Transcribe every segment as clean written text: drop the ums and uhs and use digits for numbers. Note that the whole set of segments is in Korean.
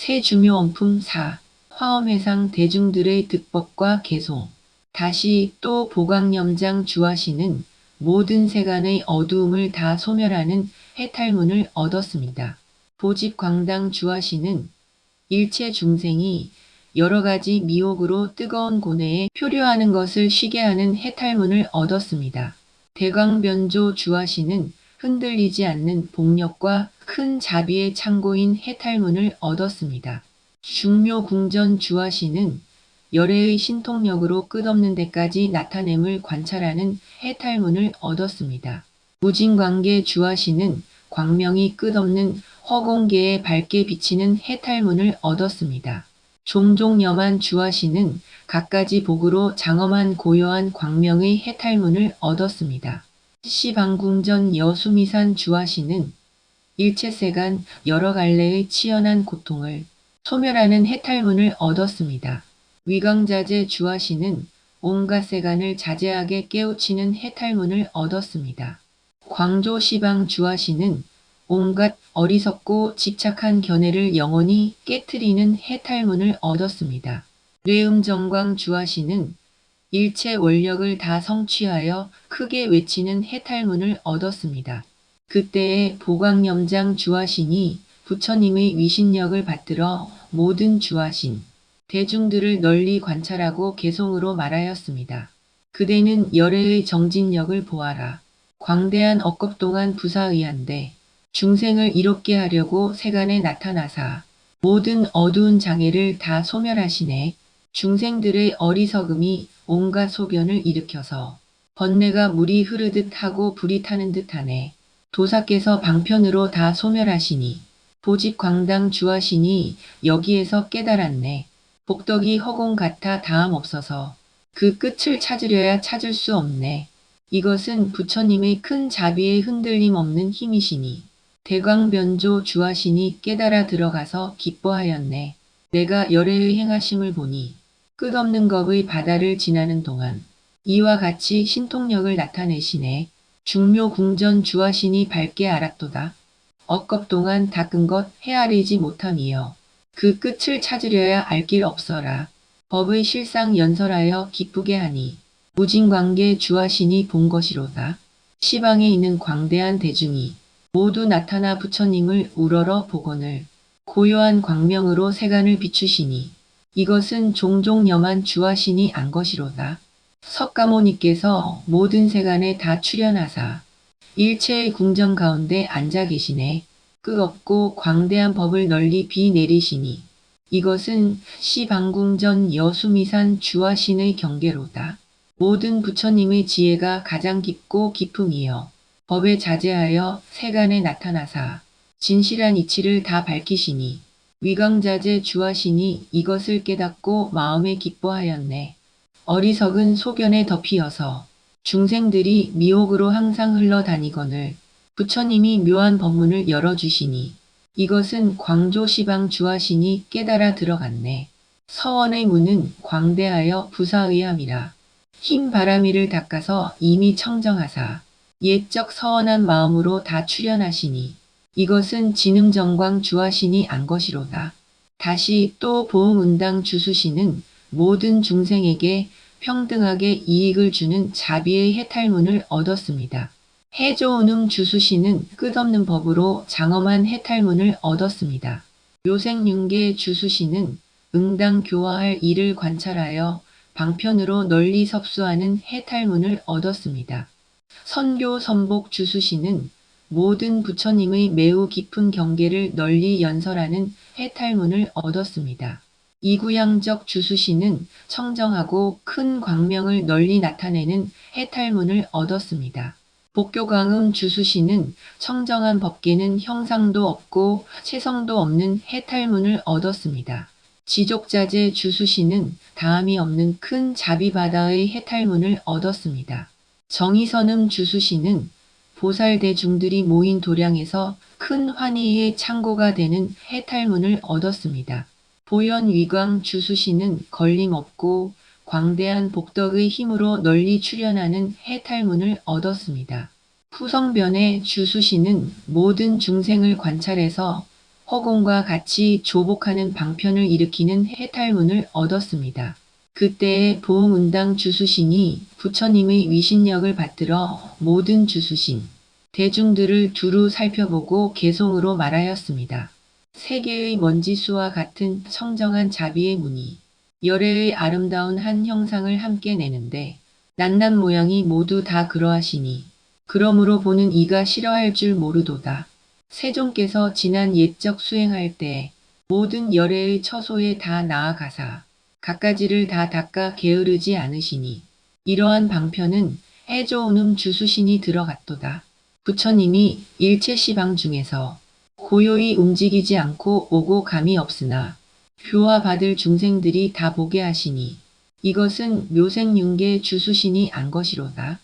세주묘원품 4. 화엄해상 대중들의 득법과 개송. 다시 또 보광염장 주화씨는 모든 세간의 어두움을 다 소멸하는 해탈문을 얻었습니다. 보집광당 주화씨는 일체 중생이 여러 가지 미혹으로 뜨거운 고뇌에 표류하는 것을 쉬게 하는 해탈문을 얻었습니다. 대광변조 주화씨는 흔들리지 않는 복력과 큰 자비의 창고인 해탈문을 얻었습니다. 중묘궁전 주화씨는 열애의 신통력으로 끝없는 데까지 나타냄을 관찰하는 해탈문을 얻었습니다. 무진광계 주화씨는 광명이 끝없는 허공계에 밝게 비치는 해탈문을 얻었습니다. 종종염한 주화씨는 갖가지 복으로 장엄한 고요한 광명의 해탈문을 얻었습니다. 시방궁전 여수미산 주화씨는 일체세간 여러 갈래의 치열한 고통을 소멸하는 해탈문을 얻었습니다. 위광자재 주화씨는 온갖 세간을 자제하게 깨우치는 해탈문을 얻었습니다. 광조시방 주화씨는 온갖 어리석고 집착한 견해를 영원히 깨트리는 해탈문을 얻었습니다. 뇌음정광 주화씨는 일체 원력을 다 성취하여 크게 외치는 해탈문을 얻었습니다. 그때의 보광염장 주화신이 부처님의 위신력을 받들어 모든 주화신, 대중들을 널리 관찰하고 개송으로 말하였습니다. 그대는 열애의 정진력을 보아라. 광대한 억겁동안 부사의한데 중생을 이롭게 하려고 세간에 나타나사 모든 어두운 장애를 다 소멸하시네. 중생들의 어리석음이 온갖 소변을 일으켜서 번뇌가 물이 흐르듯 하고 불이 타는 듯 하네. 도사께서 방편으로 다 소멸하시니 보집광당 주화신이 여기에서 깨달았네. 복덕이 허공 같아 다함 없어서 그 끝을 찾으려야 찾을 수 없네. 이것은 부처님의 큰 자비에 흔들림 없는 힘이시니 대광변조 주화신이 깨달아 들어가서 기뻐하였네. 내가 열애의 행하심을 보니 끝없는 겁의 바다를 지나는 동안 이와 같이 신통력을 나타내시네. 중묘궁전 주화신이 밝게 알았도다. 억겁동안 닦은 것 헤아리지 못함이여. 그 끝을 찾으려야 알 길 없어라. 법의 실상 연설하여 기쁘게 하니 무진광계 주화신이 본 것이로다. 시방에 있는 광대한 대중이 모두 나타나 부처님을 우러러 보거늘 고요한 광명으로 세간을 비추시니 이것은 종종염한 주화신이 안 것이로다. 석가모니께서 모든 세간에 다 출현하사 일체의 궁전 가운데 앉아 계시네. 끝없고 광대한 법을 널리 비내리시니 이것은 시방궁전 여수미산 주화신의 경계로다. 모든 부처님의 지혜가 가장 깊고 깊음이여 법에 자제하여 세간에 나타나사 진실한 이치를 다 밝히시니 위광자재 주화신이 이것을 깨닫고 마음에 기뻐하였네. 어리석은 소견에 덮이어서 중생들이 미혹으로 항상 흘러다니거늘 부처님이 묘한 법문을 열어주시니 이것은 광조시방 주화신이 깨달아 들어갔네. 서원의 문은 광대하여 부사의함이라. 흰 바람이를 닦아서 이미 청정하사 옛적 서원한 마음으로 다 출현하시니 이것은 진음정광 주화신이 안 것이로다. 다시 또 보응운당 주수신은 모든 중생에게 평등하게 이익을 주는 자비의 해탈문을 얻었습니다. 해조운음 주수신은 끝없는 법으로 장엄한 해탈문을 얻었습니다. 묘생윤계 주수신은 응당 교화할 일을 관찰하여 방편으로 널리 섭수하는 해탈문을 얻었습니다. 선교 선복 주수신은 모든 부처님의 매우 깊은 경계를 널리 연설하는 해탈문을 얻었습니다. 이구양적 주수신은 청정하고 큰 광명을 널리 나타내는 해탈문을 얻었습니다. 복교광음 주수신은 청정한 법계는 형상도 없고 체성도 없는 해탈문을 얻었습니다. 지족자재 주수신은 다함이 없는 큰 자비바다의 해탈문을 얻었습니다. 정의선음 주수신은 보살대중들이 모인 도량에서 큰 환희의 창고가 되는 해탈문을 얻었습니다. 보현위광 주수신은 걸림없고 광대한 복덕의 힘으로 널리 출현하는 해탈문을 얻었습니다. 후성변의 주수신은 모든 중생을 관찰해서 허공과 같이 조복하는 방편을 일으키는 해탈문을 얻었습니다. 그때의 보응운당 주수신이 부처님의 위신력을 받들어 모든 주수신, 대중들을 두루 살펴보고 개송으로 말하였습니다. 세계의 먼지수와 같은 청정한 자비의 문이 열애의 아름다운 한 형상을 함께 내는데 낱낱 모양이 모두 다 그러하시니 그러므로 보는 이가 싫어할 줄 모르도다. 세종께서 지난 옛적 수행할 때 모든 열애의 처소에 다 나아가사 갖가지를 다 닦아 게으르지 않으시니 이러한 방편은 해조운음 주수신이 들어갔도다. 부처님이 일체 시방 중에서 고요히 움직이지 않고 오고 감이 없으나 교화 받을 중생들이 다 보게 하시니 이것은 묘생윤계 주수신이 안 것이로다.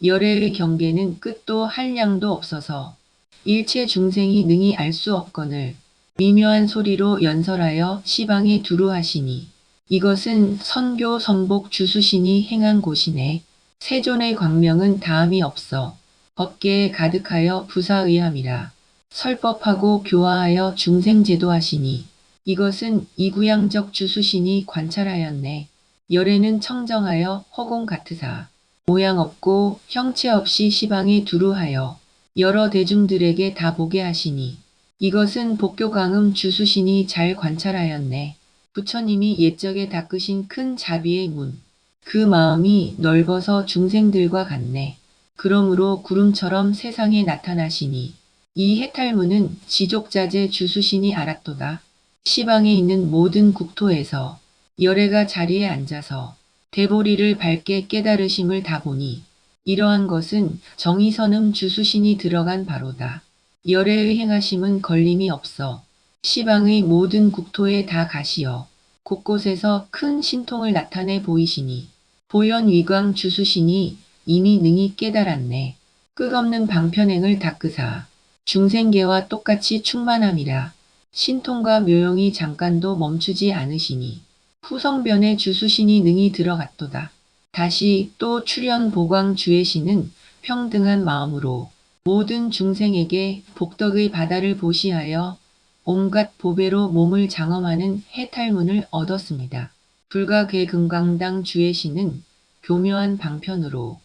열애의 경계는 끝도 한량도 없어서 일체 중생이 능히 알 수 없거늘 미묘한 소리로 연설하여 시방에 두루 하시니 이것은 선교 선복 주수신이 행한 곳이네. 세존의 광명은 다함이 없어 법계에 가득하여 부사의함이라. 설법하고 교화하여 중생제도하시니 이것은 이구양적 주수신이 관찰하였네. 열애는 청정하여 허공 같으사 모양 없고 형체 없이 시방에 두루하여 여러 대중들에게 다 보게 하시니 이것은 복교광음 주수신이 잘 관찰하였네. 부처님이 옛적에 닦으신 큰 자비의 문. 그 마음이 넓어서 중생들과 같네. 그러므로 구름처럼 세상에 나타나시니 이 해탈문은 지족자재 주수신이 알았도다. 시방에 있는 모든 국토에서 열애가 자리에 앉아서 대보리를 밝게 깨달으심을 다 보니 이러한 것은 정의선음 주수신이 들어간 바로다. 열애의 행하심은 걸림이 없어 시방의 모든 국토에 다 가시어 곳곳에서 큰 신통을 나타내 보이시니 보현위광 주수신이 이미 능히 깨달았네. 끝없는 방편행을 닦으사 중생계와 똑같이 충만함이라. 신통과 묘용이 잠깐도 멈추지 않으시니 후성변의 주수신이 능히 들어갔도다. 다시 또 출현 보광 주의신은 평등한 마음으로 모든 중생에게 복덕의 바다를 보시하여 온갖 보배로 몸을 장엄하는 해탈문을 얻었습니다. 불가괴금강당 주의신은 교묘한 방편으로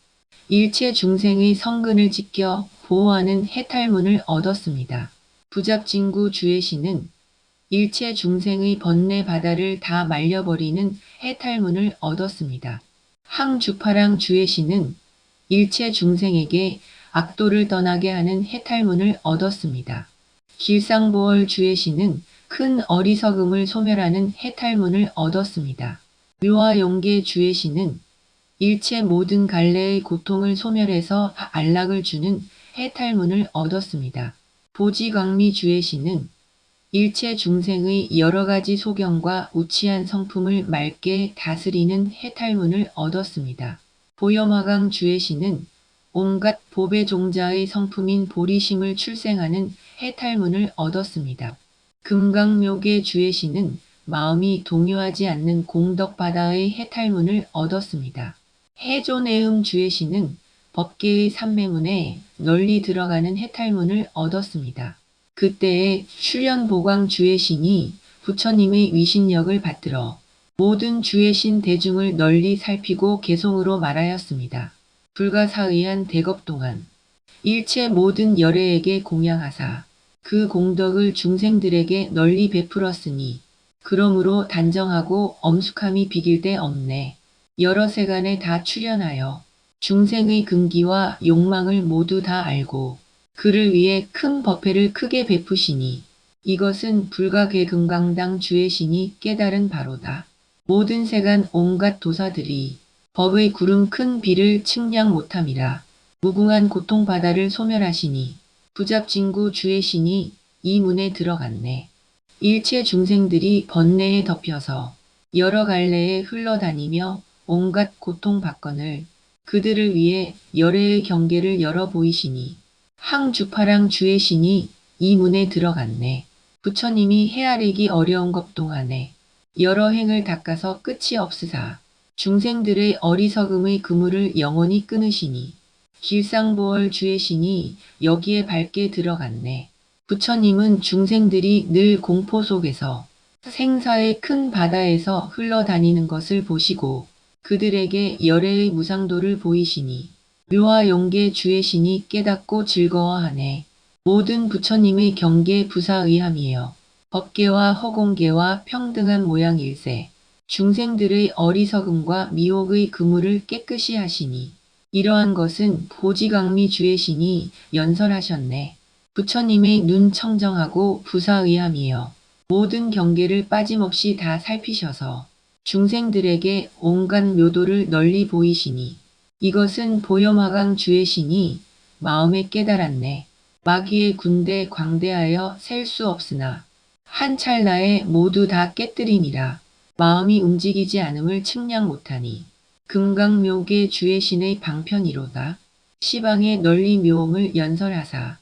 일체 중생의 성근을 지켜 보호하는 해탈문을 얻었습니다. 부잡진구 주의신은 일체 중생의 번뇌 바다를 다 말려버리는 해탈문을 얻었습니다. 항주파랑 주의신은 일체 중생에게 악도를 떠나게 하는 해탈문을 얻었습니다. 길상보월 주의신은 큰 어리석음을 소멸하는 해탈문을 얻었습니다. 묘화용계 주의신은 일체 모든 갈래의 고통을 소멸해서 안락을 주는 해탈문을 얻었습니다. 보지광미 주의신은 일체 중생의 여러 가지 소경과 우치한 성품을 맑게 다스리는 해탈문을 얻었습니다. 보염화강 주의신은 온갖 보배 종자의 성품인 보리심을 출생하는 해탈문을 얻었습니다. 금강묘계 주의신은 마음이 동요하지 않는 공덕바다의 해탈문을 얻었습니다. 해존해음 주의신은 법계의 삼매문에 널리 들어가는 해탈문을 얻었습니다. 그때에 출현보광 주의신이 부처님의 위신력을 받들어 모든 주의신 대중을 널리 살피고 개송으로 말하였습니다. 불가사의한 대겁 동안 일체 모든 열애에게 공양하사 그 공덕을 중생들에게 널리 베풀었으니 그러므로 단정하고 엄숙함이 비길 데 없네. 여러 세간에 다 출현하여 중생의 근기와 욕망을 모두 다 알고 그를 위해 큰 법회를 크게 베푸시니 이것은 불가괴금강당 주의신이 깨달은 바로다. 모든 세간 온갖 도사들이 법의 구름 큰 비를 측량 못함이라. 무궁한 고통바다를 소멸하시니 부잡진구 주의신이 이 문에 들어갔네. 일체 중생들이 번뇌에 덮여서 여러 갈래에 흘러다니며 온갖 고통받거늘 그들을 위해 열애의 경계를 열어 보이시니 항주파랑 주의신이 이 문에 들어갔네. 부처님이 헤아리기 어려운 것 동안에 여러 행을 닦아서 끝이 없으사 중생들의 어리석음의 그물을 영원히 끊으시니 길상보월 주의신이 여기에 밝게 들어갔네. 부처님은 중생들이 늘 공포 속에서 생사의 큰 바다에서 흘러다니는 것을 보시고 그들에게 열애의 무상도를 보이시니 묘와 용계 주의 신이 깨닫고 즐거워하네. 모든 부처님의 경계 부사의함이에요. 법계와 허공계와 평등한 모양일세. 중생들의 어리석음과 미혹의 그물을 깨끗이 하시니 이러한 것은 보지강미 주의 신이 연설하셨네. 부처님의 눈 청정하고 부사의함이에요. 모든 경계를 빠짐없이 다 살피셔서 중생들에게 온갖 묘도를 널리 보이시니 이것은 보염화강 주의 신이 마음에 깨달았네. 마귀의 군대 광대하여 셀 수 없으나 한 찰나에 모두 다 깨뜨리니라. 마음이 움직이지 않음을 측량 못하니 금강묘계 주의 신의 방편이로다. 시방에 널리 묘음을 연설하사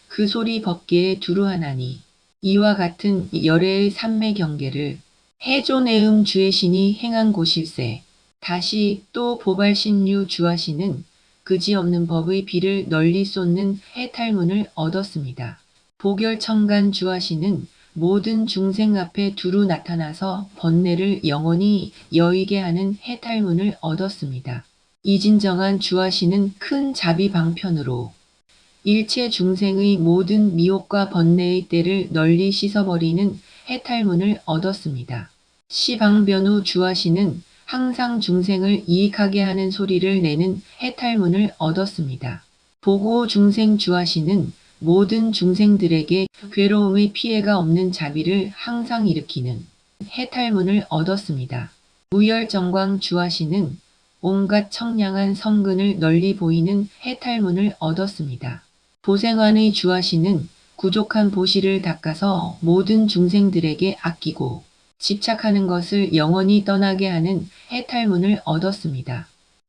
그 소리 법계에 두루하나니 이와 같은 열애의 삼매 경계를 해존해음 주의 신이 행한 곳일세. 다시 또 보발신류 주하시는 그지없는 법의 비를 널리 쏟는 해탈문을 얻었습니다. 보결청간 주하시는 모든 중생 앞에 두루 나타나서 번뇌를 영원히 여의게 하는 해탈문을 얻었습니다. 이진정한 주하시는 큰 자비 방편으로 일체 중생의 모든 미혹과 번뇌의 때를 널리 씻어버리는 해탈문을 얻었습니다. 시방변우 주하시는 항상 중생을 이익하게 하는 소리를 내는 해탈문을 얻었습니다. 보고 중생 주하시는 모든 중생들에게 괴로움의 피해가 없는 자비를 항상 일으키는 해탈문을 얻었습니다. 무열정광 주하시는 온갖 청량한 성근을 널리 보이는 해탈문을 얻었습니다. 보생환의 주하시는 구족한 보시를 닦아서 모든 중생들에게 아끼고 집착하는 것을 영원히 떠나게 하는 해탈문을 얻었습니다.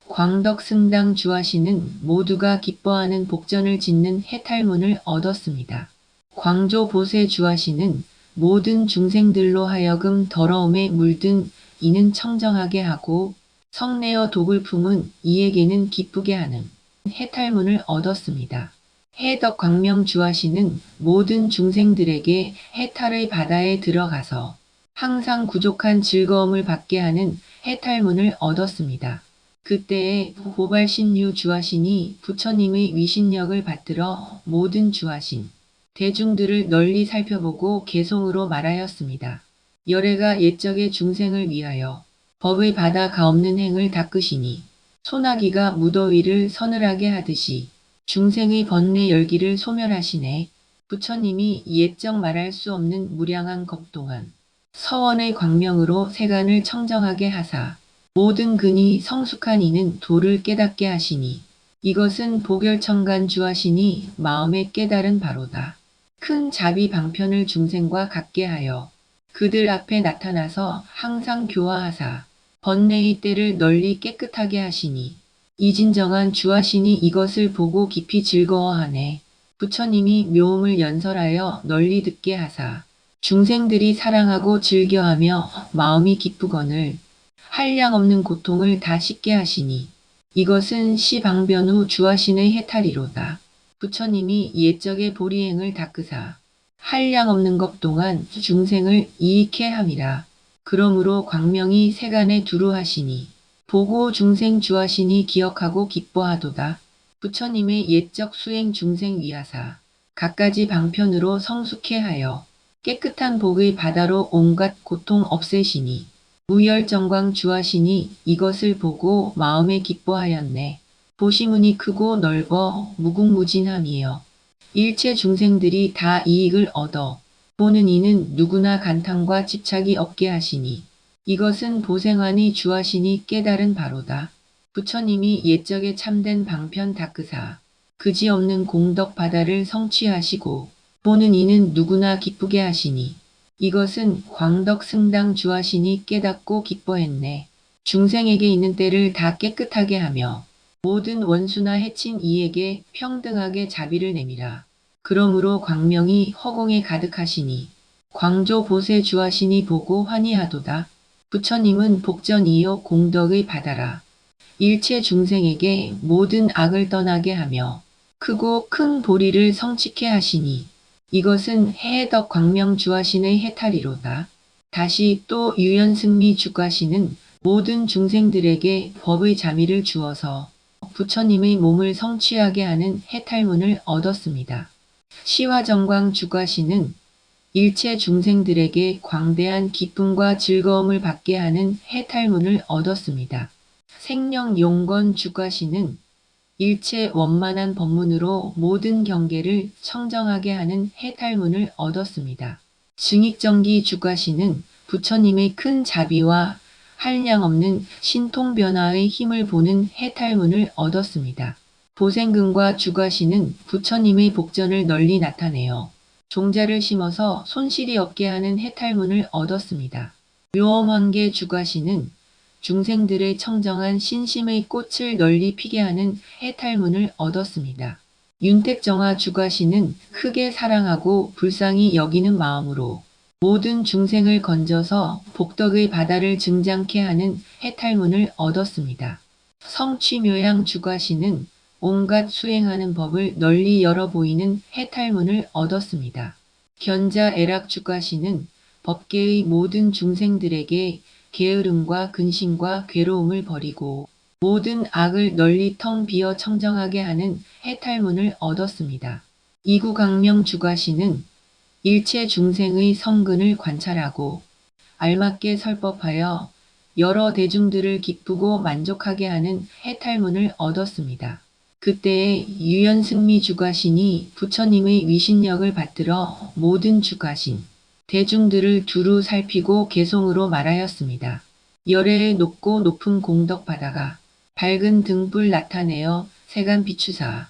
광덕승당 주하시는 모두가 기뻐하는 복전을 짓는 해탈문을 얻었습니다. 광조보세 주하시는 모든 중생들로 하여금 더러움에 물든 이는 청정하게 하고 성내어 독을 품은 이에게는 기쁘게 하는 해탈문을 얻었습니다. 해덕광명 주하시는 모든 중생들에게 해탈의 바다에 들어가서 항상 부족한 즐거움을 받게 하는 해탈문을 얻었습니다. 그때에 보발신류 주하신이 부처님의 위신력을 받들어 모든 주하신 대중들을 널리 살펴보고 개송으로 말하였습니다. 열애가 옛적의 중생을 위하여 법의 바다 가없는 행을 닦으시니 소나기가 무더위를 서늘하게 하듯이 중생의 번뇌 열기를 소멸하시네. 부처님이 옛적 말할 수 없는 무량한 겁동한 서원의 광명으로 세간을 청정하게 하사 모든 근이 성숙한 이는 도를 깨닫게 하시니 이것은 보결청간 주하시니 마음에 깨달은 바로다. 큰 자비 방편을 중생과 같게 하여 그들 앞에 나타나서 항상 교화하사 번뇌의 때를 널리 깨끗하게 하시니 이진정한 주하시니 이것을 보고 깊이 즐거워하네. 부처님이 묘음을 연설하여 널리 듣게 하사 중생들이 사랑하고 즐겨하며 마음이 기쁘거늘 한량 없는 고통을 다 씻게 하시니 이것은 시방변후 주하신의 해탈이로다. 부처님이 옛적의 보리행을 닦으사 한량 없는 것 동안 중생을 이익해 함이라. 그러므로 광명이 세간에 두루하시니 보고 중생 주하시니 기억하고 기뻐하도다. 부처님의 옛적 수행 중생 위하사 갖가지 방편으로 성숙해 하여 깨끗한 복의 바다로 온갖 고통 없애시니 무열정광 주하시니 이것을 보고 마음에 기뻐하였네. 보시문이 크고 넓어 무궁무진함이여. 일체 중생들이 다 이익을 얻어 보는 이는 누구나 간탐과 집착이 없게 하시니 이것은 보생환이 주하시니 깨달은 바로다. 부처님이 옛적에 참된 방편 닦으사 그지없는 공덕 바다를 성취하시고 보는 이는 누구나 기쁘게 하시니 이것은 광덕승당 주하시니 깨닫고 기뻐했네. 중생에게 있는 때를 다 깨끗하게 하며 모든 원수나 해친 이에게 평등하게 자비를 내미라. 그러므로 광명이 허공에 가득하시니 광조보세 주하시니 보고 환희하도다. 부처님은 복전이요 공덕의 바다라. 일체 중생에게 모든 악을 떠나게 하며 크고 큰 보리를 성취케 하시니 이것은 해덕 광명 주하신의 해탈이로다. 다시 또 유연승리 주가신은 모든 중생들에게 법의 자미를 주어서 부처님의 몸을 성취하게 하는 해탈문을 얻었습니다. 시화정광 주가신은 일체 중생들에게 광대한 기쁨과 즐거움을 받게 하는 해탈문을 얻었습니다. 생령용건 주가신은 일체 원만한 법문으로 모든 경계를 청정하게 하는 해탈문을 얻었습니다. 증익정기 주가신은 부처님의 큰 자비와 한량없는 신통변화의 힘을 보는 해탈문을 얻었습니다. 보생근과 주가신은 부처님의 복전을 널리 나타내어 종자를 심어서 손실이 없게 하는 해탈문을 얻었습니다. 묘엄환계 주가신은 중생들의 청정한 신심의 꽃을 널리 피게 하는 해탈문을 얻었습니다. 윤택정화 주가신은 크게 사랑하고 불쌍히 여기는 마음으로 모든 중생을 건져서 복덕의 바다를 증장케 하는 해탈문을 얻었습니다. 성취묘양 주가신은 온갖 수행하는 법을 널리 열어 보이는 해탈문을 얻었습니다. 견자애락 주가신은 법계의 모든 중생들에게 게으름과 근심과 괴로움을 버리고 모든 악을 널리 텅 비어 청정하게 하는 해탈문을 얻었습니다. 이구강명 주가신은 일체 중생의 성근을 관찰하고 알맞게 설법하여 여러 대중들을 기쁘고 만족하게 하는 해탈문을 얻었습니다. 그때에 유연승리 주가신이 부처님의 위신력을 받들어 모든 주가신, 대중들을 두루 살피고 개송으로 말하였습니다. 열애의 높고 높은 공덕 바다가 밝은 등불 나타내어 세간 비추사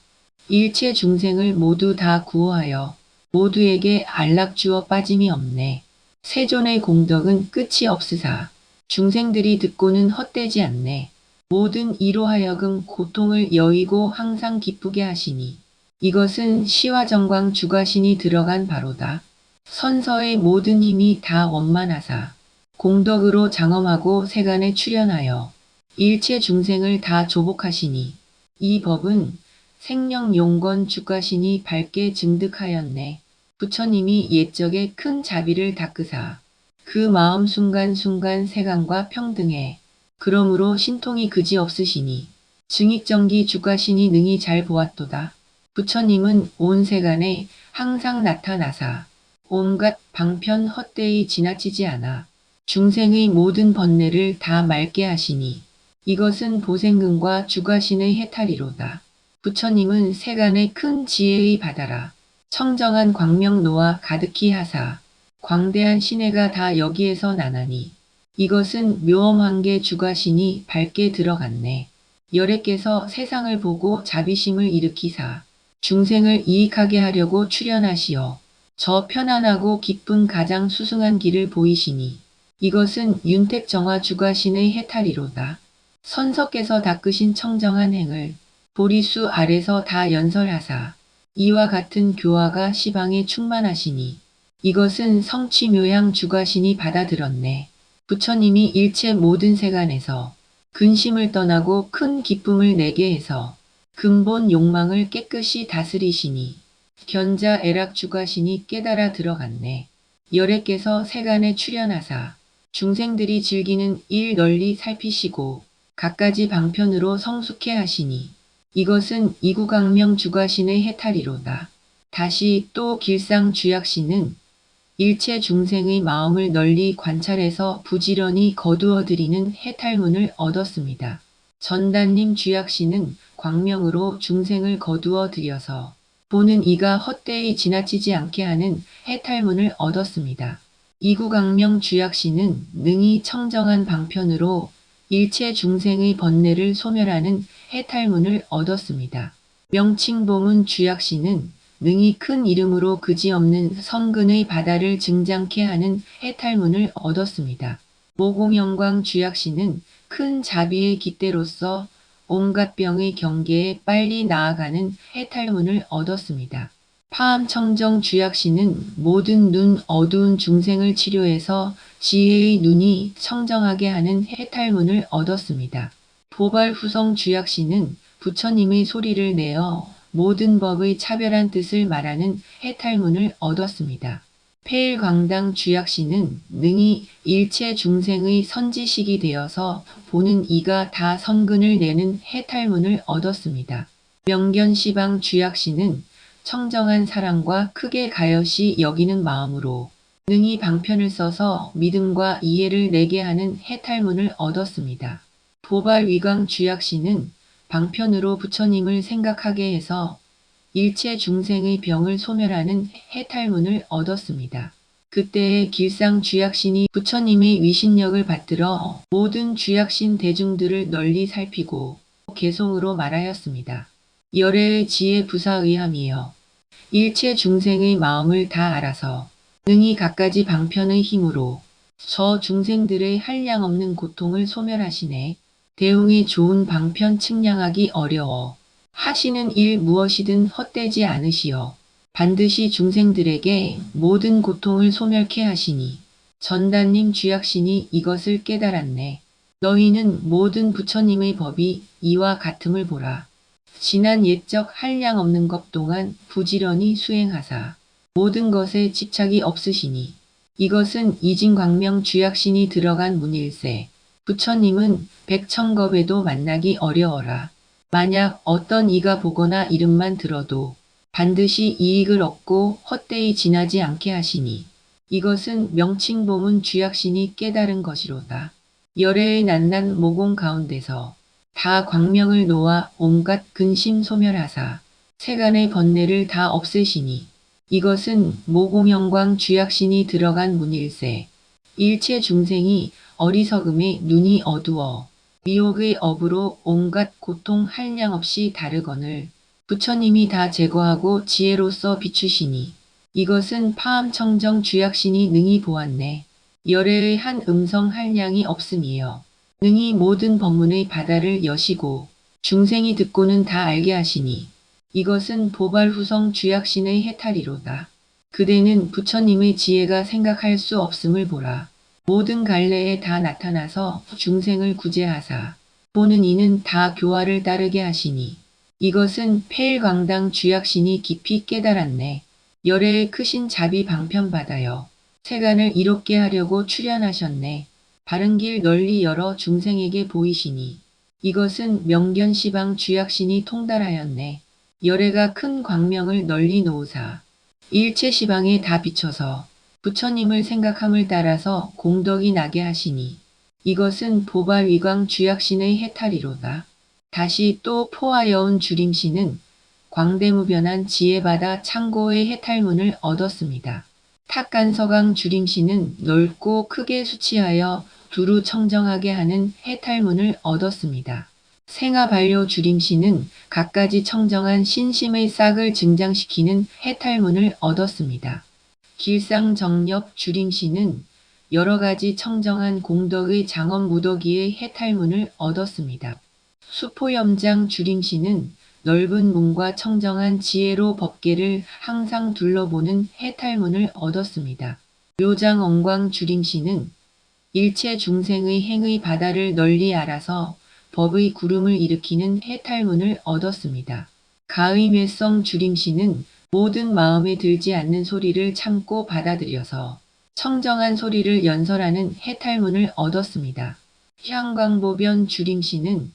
일체 중생을 모두 다 구호하여 모두에게 안락 주어 빠짐이 없네. 세존의 공덕은 끝이 없으사 중생들이 듣고는 헛되지 않네. 모든 이로 하여금 고통을 여의고 항상 기쁘게 하시니 이것은 시화정광 주가신이 들어간 바로다. 선서의 모든 힘이 다 원만하사 공덕으로 장엄하고 세간에 출현하여 일체 중생을 다 조복하시니 이 법은 생령용건 주가신이 밝게 증득하였네. 부처님이 옛적에 큰 자비를 닦으사 그 마음 순간순간 세간과 평등해 그러므로 신통이 그지없으시니 증익정기 주가신이 능히 잘 보았도다. 부처님은 온 세간에 항상 나타나사 온갖 방편 헛되이 지나치지 않아 중생의 모든 번뇌를 다 맑게 하시니 이것은 보생근과 주가신의 해탈이로다. 부처님은 세간의 큰 지혜의 바다라 청정한 광명노와 가득히 하사 광대한 신혜가 다 여기에서 나나니 이것은 묘엄한계 주가신이 밝게 들어갔네. 열애께서 세상을 보고 자비심을 일으키사 중생을 이익하게 하려고 출현하시어 저 편안하고 기쁜 가장 수승한 길을 보이시니 이것은 윤택정화 주가신의 해탈이로다. 선서께서 닦으신 청정한 행을 보리수 아래서 다 연설하사 이와 같은 교화가 시방에 충만하시니 이것은 성취묘양 주가신이 받아들었네. 부처님이 일체 모든 세간에서 근심을 떠나고 큰 기쁨을 내게 해서 근본 욕망을 깨끗이 다스리시니 견자애락 주가신이 깨달아 들어갔네. 열애께서 세간에 출현하사 중생들이 즐기는 일 널리 살피시고 갖가지 방편으로 성숙해 하시니 이것은 이구강명 주가신의 해탈이로다. 다시 또 길상주약신은 일체 중생의 마음을 널리 관찰해서 부지런히 거두어들이는 해탈문을 얻었습니다. 전단님 주약신은 광명으로 중생을 거두어 들여서 보는 이가 헛되이 지나치지 않게 하는 해탈문을 얻었습니다. 이구강명 주약신은 능히 청정한 방편으로 일체 중생의 번뇌를 소멸하는 해탈문을 얻었습니다. 명칭보문 주약신은 능히 큰 이름으로 그지없는 성근의 바다를 증장케 하는 해탈문을 얻었습니다. 모공영광 주약신은 큰 자비의 깃대로서 온갖 병의 경계에 빨리 나아가는 해탈문을 얻었습니다. 파암청정 주약신은 모든 눈 어두운 중생을 치료해서 지혜의 눈이 청정하게 하는 해탈문을 얻었습니다. 보발후성 주약신은 부처님의 소리를 내어 모든 법의 차별한 뜻을 말하는 해탈문을 얻었습니다. 폐일광당 주약시는 능히 일체 중생의 선지식이 되어서 보는 이가 다 선근을 내는 해탈문을 얻었습니다. 명견시방 주약시는 청정한 사랑과 크게 가여시 여기는 마음으로 능히 방편을 써서 믿음과 이해를 내게 하는 해탈문을 얻었습니다. 보발위광 주약시는 방편으로 부처님을 생각하게 해서 일체 중생의 병을 소멸하는 해탈문을 얻었습니다. 그때의 길상 주약신이 부처님의 위신력을 받들어 모든 주약신 대중들을 널리 살피고 개송으로 말하였습니다. 열애의 지혜 부사의함이여 일체 중생의 마음을 다 알아서 능히 갖가지 방편의 힘으로 저 중생들의 한량없는 고통을 소멸하시네. 대웅이 좋은 방편 측량하기 어려워. 하시는 일 무엇이든 헛되지 않으시어 반드시 중생들에게 모든 고통을 소멸케 하시니 전단님 주약신이 이것을 깨달았네. 너희는 모든 부처님의 법이 이와 같음을 보라. 지난 옛적 한량 없는 것 동안 부지런히 수행하사 모든 것에 집착이 없으시니 이것은 이진광명 주약신이 들어간 문일세. 부처님은 백천겁에도 만나기 어려워라. 만약 어떤 이가 보거나 이름만 들어도 반드시 이익을 얻고 헛되이 지나지 않게 하시니 이것은 명칭보문 주약신이 깨달은 것이로다. 열애의 낱낱 모공 가운데서 다 광명을 놓아 온갖 근심 소멸하사 세간의 번뇌를 다 없애시니 이것은 모공영광 주약신이 들어간 문일세. 일체 중생이 어리석음에 눈이 어두워 미혹의 업으로 온갖 고통 한량 없이 다르거늘 부처님이 다 제거하고 지혜로서 비추시니 이것은 파암청정 주약신이 능히 보았네. 열애의 한 음성 한량이 없음이여 능히 모든 법문의 바다를 여시고 중생이 듣고는 다 알게 하시니 이것은 보발후성 주약신의 해탈이로다. 그대는 부처님의 지혜가 생각할 수 없음을 보라. 모든 갈래에 다 나타나서 중생을 구제하사 보는 이는 다 교화를 따르게 하시니 이것은 폐일광당 주약신이 깊이 깨달았네. 열애의 크신 자비 방편받아여 세간을 이롭게 하려고 출현하셨네. 바른 길 널리 열어 중생에게 보이시니 이것은 명견시방 주약신이 통달하였네. 열애가 큰 광명을 널리 놓으사 일체 시방에 다 비춰서 부처님을 생각함을 따라서 공덕이 나게 하시니 이것은 보발위광 주약신의 해탈이로다. 다시 또 포화여운 주림신은 광대무변한 지혜받아 창고의 해탈문을 얻었습니다. 탁간서강 주림신은 넓고 크게 수치하여 두루 청정하게 하는 해탈문을 얻었습니다. 생아반려 주림신은 갖가지 청정한 신심의 싹을 증장시키는 해탈문을 얻었습니다. 길상정렵 주림신은 여러가지 청정한 공덕의 장엄 무더기의 해탈문을 얻었습니다. 수포염장 주림신은 넓은 문과 청정한 지혜로 법계를 항상 둘러보는 해탈문을 얻었습니다. 묘장엉광 주림신은 일체 중생의 행의 바다를 널리 알아서 법의 구름을 일으키는 해탈문을 얻었습니다. 가의매성 주림신은 모든 마음에 들지 않는 소리를 참고 받아들여서 청정한 소리를 연설하는 해탈문을 얻었습니다. 향광보변 주림신은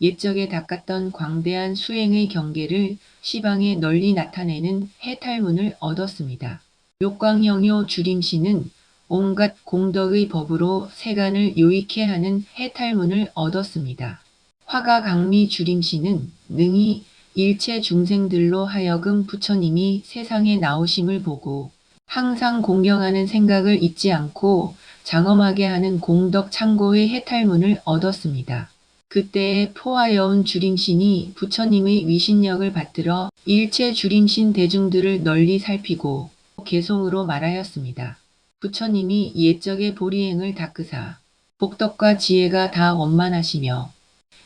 옛적에 닦았던 광대한 수행의 경계를 시방에 널리 나타내는 해탈문을 얻었습니다. 욕광형요 주림신은 온갖 공덕의 법으로 세간을 요익해 하는 해탈문을 얻었습니다. 화가강미 주림신은 능히 일체 중생들로 하여금 부처님이 세상에 나오심을 보고 항상 공경하는 생각을 잊지 않고 장엄하게 하는 공덕 창고의 해탈문을 얻었습니다. 그때의 포화여운 주림신이 부처님의 위신력을 받들어 일체 주림신 대중들을 널리 살피고 개송으로 말하였습니다. 부처님이 옛적의 보리행을 닦으사 복덕과 지혜가 다 원만하시며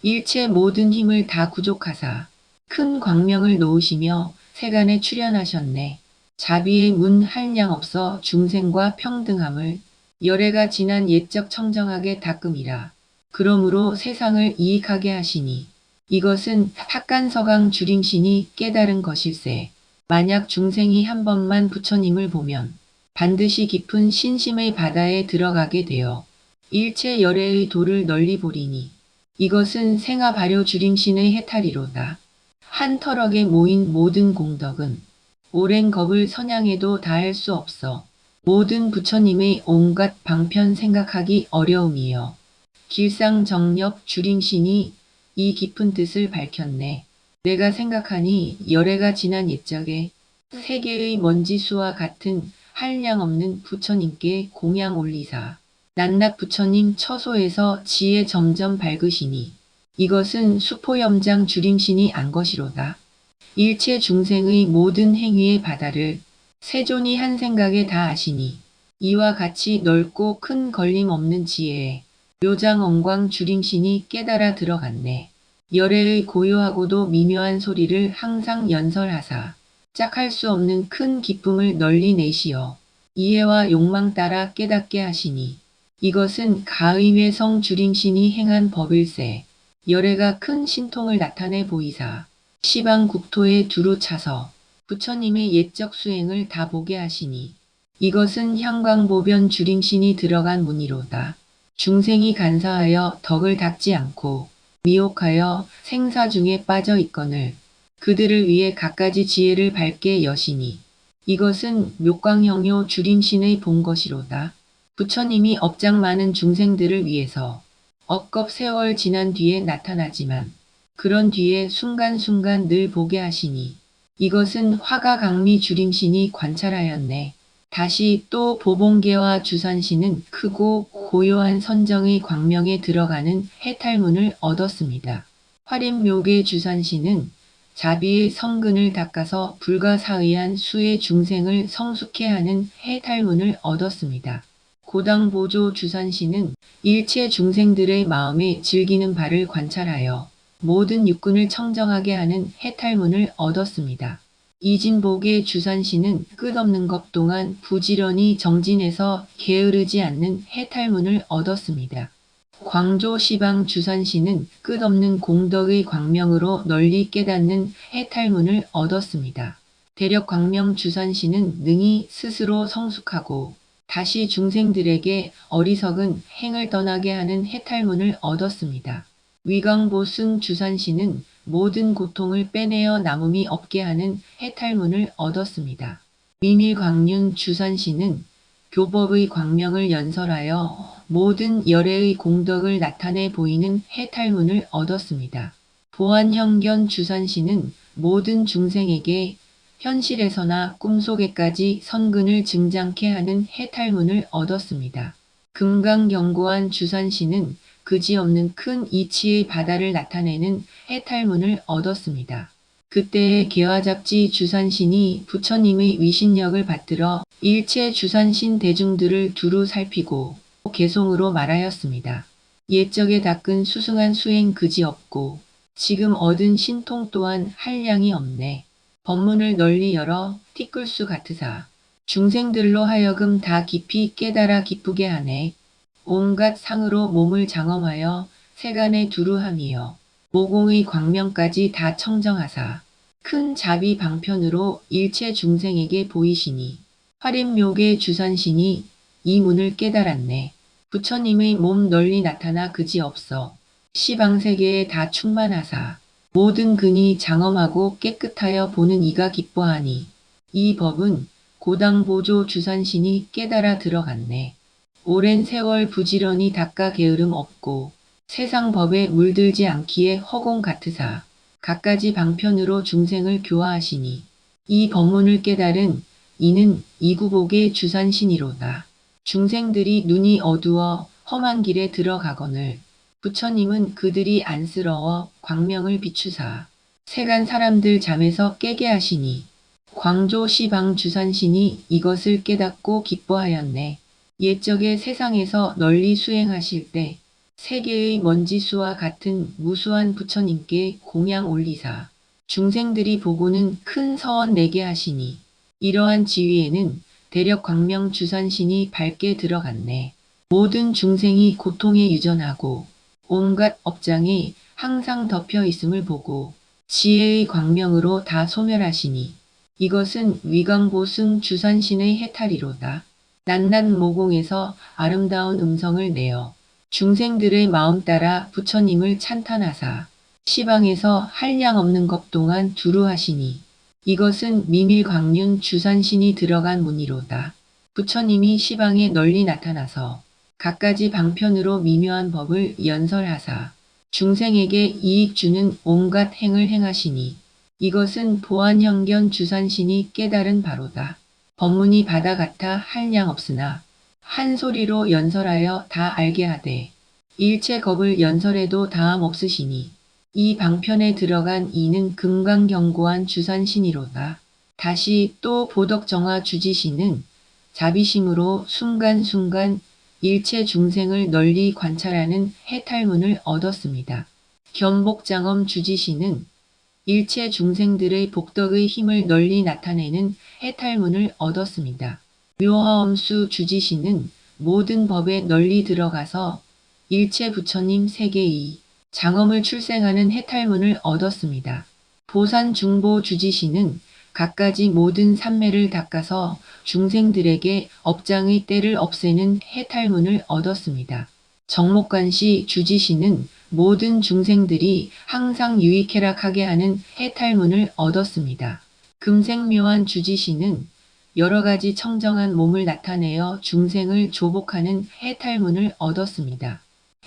일체 모든 힘을 다 구족하사 큰 광명을 놓으시며 세간에 출현하셨네. 자비의 문 한량 없어 중생과 평등함을 열애가 지난 옛적 청정하게 닦음이라. 그러므로 세상을 이익하게 하시니 이것은 학간서강 주림신이 깨달은 것일세. 만약 중생이 한 번만 부처님을 보면 반드시 깊은 신심의 바다에 들어가게 되어 일체 열애의 도를 널리 보리니 이것은 생아 발효 주림신의 해탈이로다. 한 터럭에 모인 모든 공덕은 오랜 겁을 선양해도 다할 수 없어 모든 부처님의 온갖 방편 생각하기 어려움이여. 길상정력 주림신이 이 깊은 뜻을 밝혔네. 내가 생각하니 열애가 지난 옛적에 세계의 먼지수와 같은 한량 없는 부처님께 공양 올리사 난락 부처님 처소에서 지혜 점점 밝으시니 이것은 수포염장 주림신이 안 것이로다. 일체 중생의 모든 행위의 바다를 세존이 한 생각에 다 아시니 이와 같이 넓고 큰 걸림 없는 지혜에 묘장엉광 주림신이 깨달아 들어갔네. 열애의 고요하고도 미묘한 소리를 항상 연설하사 짝할 수 없는 큰 기쁨을 널리 내시어 이해와 욕망 따라 깨닫게 하시니 이것은 가의회성 주림신이 행한 법일세. 열애가 큰 신통을 나타내 보이사 시방 국토에 두루 차서 부처님의 옛적 수행을 다 보게 하시니 이것은 향광보변 주림신이 들어간 문이로다. 중생이 간사하여 덕을 닦지 않고 미혹하여 생사 중에 빠져 있거늘 그들을 위해 갖가지 지혜를 밝게 여시니 이것은 묘광형효 주림신의 본 것이로다. 부처님이 업장 많은 중생들을 위해서 억겁 세월 지난 뒤에 나타나지만 그런 뒤에 순간순간 늘 보게 하시니 이것은 화가 강미 주림신이 관찰하였네. 다시 또 보봉계와 주산신은 크고 고요한 선정의 광명에 들어가는 해탈문을 얻었습니다. 화림묘계 주산신은 자비의 성근을 닦아서 불가사의한 수의 중생을 성숙해 하는 해탈문을 얻었습니다. 고당보조 주산신은 일체 중생들의 마음에 즐기는 바를 관찰하여 모든 육군을 청정하게 하는 해탈문을 얻었습니다. 이진복의 주산신은 끝없는 것 동안 부지런히 정진해서 게으르지 않는 해탈문을 얻었습니다. 광조시방 주산신은 끝없는 공덕의 광명으로 널리 깨닫는 해탈문을 얻었습니다. 대력광명 주산신은 능히 스스로 성숙하고 다시 중생들에게 어리석은 행을 떠나게 하는 해탈문을 얻었습니다. 위광보승 주산신은 모든 고통을 빼내어 남음이 없게 하는 해탈문을 얻었습니다. 미밀광륜 주산신은 교법의 광명을 연설하여 모든 열애의 공덕을 나타내 보이는 해탈문을 얻었습니다. 보안형견 주산신은 모든 중생에게 현실에서나 꿈속에까지 선근을 증장케 하는 해탈문을 얻었습니다. 금강경고한 주산신은 그지없는 큰 이치의 바다를 나타내는 해탈문을 얻었습니다. 그때의 개화잡지 주산신이 부처님의 위신력을 받들어 일체 주산신 대중들을 두루 살피고 개송으로 말하였습니다. 옛적에 닦은 수승한 수행 그지없고 지금 얻은 신통 또한 한량이 없네. 법문을 널리 열어 티끌수 같으사 중생들로 하여금 다 깊이 깨달아 기쁘게 하네. 온갖 상으로 몸을 장엄하여 세간에 두루함이여 모공의 광명까지 다 청정하사 큰 자비 방편으로 일체 중생에게 보이시니 화림묘계 주산신이 이 문을 깨달았네. 부처님의 몸 널리 나타나 그지없어 시방세계에 다 충만하사 모든 근이 장엄하고 깨끗하여 보는 이가 기뻐하니 이 법은 고당보조 주산신이 깨달아 들어갔네. 오랜 세월 부지런히 닦아 게으름 없고 세상 법에 물들지 않기에 허공 같으사 갖가지 방편으로 중생을 교화하시니 이 법문을 깨달은 이는 이구복의 주산신이로다. 중생들이 눈이 어두워 험한 길에 들어가거늘 부처님은 그들이 안쓰러워 광명을 비추사 세간 사람들 잠에서 깨게 하시니 광조시방 주산신이 이것을 깨닫고 기뻐하였네. 옛적에 세상에서 널리 수행하실 때 세계의 먼지수와 같은 무수한 부처님께 공양 올리사 중생들이 보고는 큰 서원 내게 하시니 이러한 지위에는 대력광명 주산신이 밝게 들어갔네. 모든 중생이 고통에 유전하고 온갖 업장에 항상 덮여 있음을 보고 지혜의 광명으로 다 소멸하시니 이것은 위광보승 주산신의 해탈이로다. 낱낱 모공에서 아름다운 음성을 내어 중생들의 마음 따라 부처님을 찬탄하사 시방에서 한량 없는 것 동안 두루하시니 이것은 미밀광륜 주산신이 들어간 문이로다. 부처님이 시방에 널리 나타나서 갖가지 방편으로 미묘한 법을 연설하사 중생에게 이익 주는 온갖 행을 행하시니 이것은 보안형견 주산신이 깨달은 바로다. 법문이 바다 같아 한량 없으나 한 소리로 연설하여 다 알게 하되 일체 겁을 연설해도 다함 없으시니 이 방편에 들어간 이는 금강경고한 주산신이로다. 다시 또 보덕정화 주지신은 자비심으로 순간순간 일체 중생을 널리 관찰하는 해탈문을 얻었습니다. 견복장엄 주지신은 일체 중생들의 복덕의 힘을 널리 나타내는 해탈문을 얻었습니다. 묘화엄수 주지신은 모든 법에 널리 들어가서 일체 부처님 세계의 장엄을 출생하는 해탈문을 얻었습니다. 보산중보 주지신은 갖가지 모든 산매를 닦아서 중생들에게 업장의 때를 없애는 해탈문을 얻었습니다. 정목관시 주지신은 모든 중생들이 항상 유익해락하게 하는 해탈문을 얻었습니다. 금생묘한 주지신은 여러 가지 청정한 몸을 나타내어 중생을 조복하는 해탈문을 얻었습니다.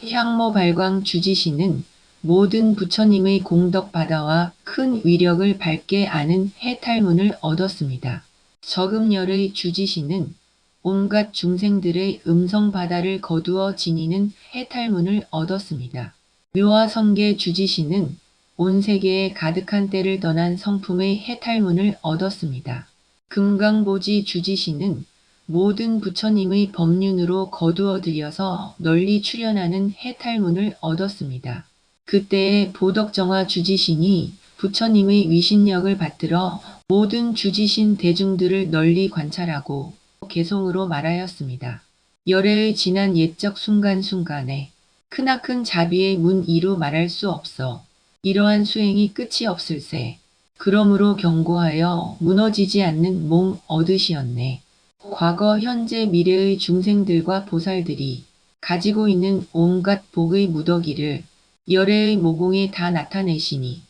향모발광 주지신은 모든 부처님의 공덕 바다와 큰 위력을 밝게 아는 해탈문을 얻었습니다. 저금열의 주지신은 온갖 중생들의 음성 바다를 거두어 지니는 해탈문을 얻었습니다. 묘화성계 주지신은 온 세계에 가득한 때를 떠난 성품의 해탈문을 얻었습니다. 금강보지 주지신은 모든 부처님의 법륜으로 거두어 들여서 널리 출현하는 해탈문을 얻었습니다. 그때의 보덕정화 주지신이 부처님의 위신력을 받들어 모든 주지신 대중들을 널리 관찰하고 개송으로 말하였습니다. 열애의 지난 옛적 순간순간에 크나큰 자비의 문 이루 말할 수 없어 이러한 수행이 끝이 없을세. 그러므로 경고하여 무너지지 않는 몸 얻으시었네. 과거 현재 미래의 중생들과 보살들이 가지고 있는 온갖 복의 무더기를 열애의 모공에 다 나타내시니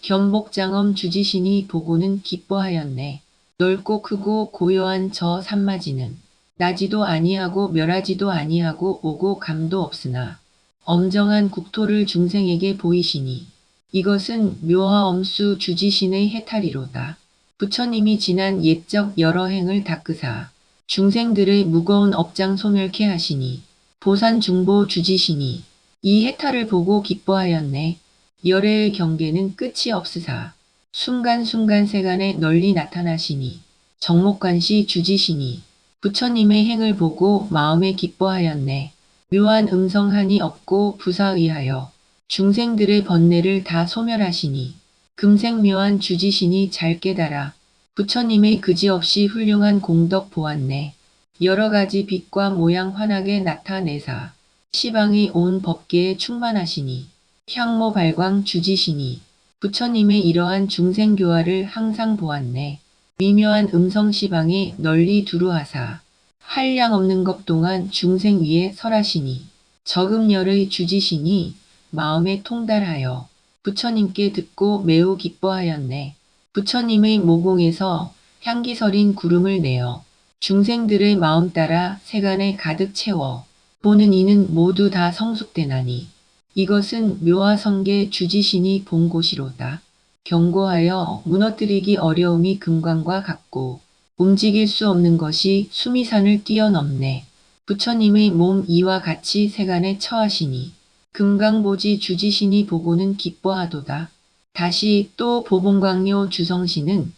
견복장엄 주지신이 보고는 기뻐하였네. 넓고 크고 고요한 저 산마지는 나지도 아니하고 멸하지도 아니하고 오고 감도 없으나 엄정한 국토를 중생에게 보이시니 이것은 묘화엄수 주지신의 해탈이로다. 부처님이 지난 옛적 여러 행을 닦으사 중생들의 무거운 업장 소멸케 하시니 보산중보 주지신이 이 해탈을 보고 기뻐하였네. 열애의 경계는 끝이 없으사 순간순간 세간에 널리 나타나시니 정목관시 주지신이 부처님의 행을 보고 마음에 기뻐하였네. 묘한 음성한이 없고 부사의하여 중생들의 번뇌를 다 소멸하시니 금생묘한 주지신이 잘 깨달아 부처님의 그지없이 훌륭한 공덕 보았네. 여러 가지 빛과 모양 환하게 나타내사 시방의 온 법계에 충만하시니 향모발광 주지신이 부처님의 이러한 중생교화를 항상 보았네. 미묘한 음성시방에 널리 두루하사 한량 없는 것 동안 중생 위에 설하시니 저금열의 주지신이 마음에 통달하여 부처님께 듣고 매우 기뻐하였네. 부처님의 모공에서 향기서린 구름을 내어 중생들의 마음 따라 세간에 가득 채워 보는 이는 모두 다 성숙되나니 이것은 묘화성계 주지신이 본 곳이로다. 경고하여 무너뜨리기 어려움이 금광과 같고 움직일 수 없는 것이 수미산을 뛰어넘네. 부처님의 몸 이와 같이 세간에 처하시니 금강보지 주지신이 보고는 기뻐하도다. 다시 또 보봉광요 주성신은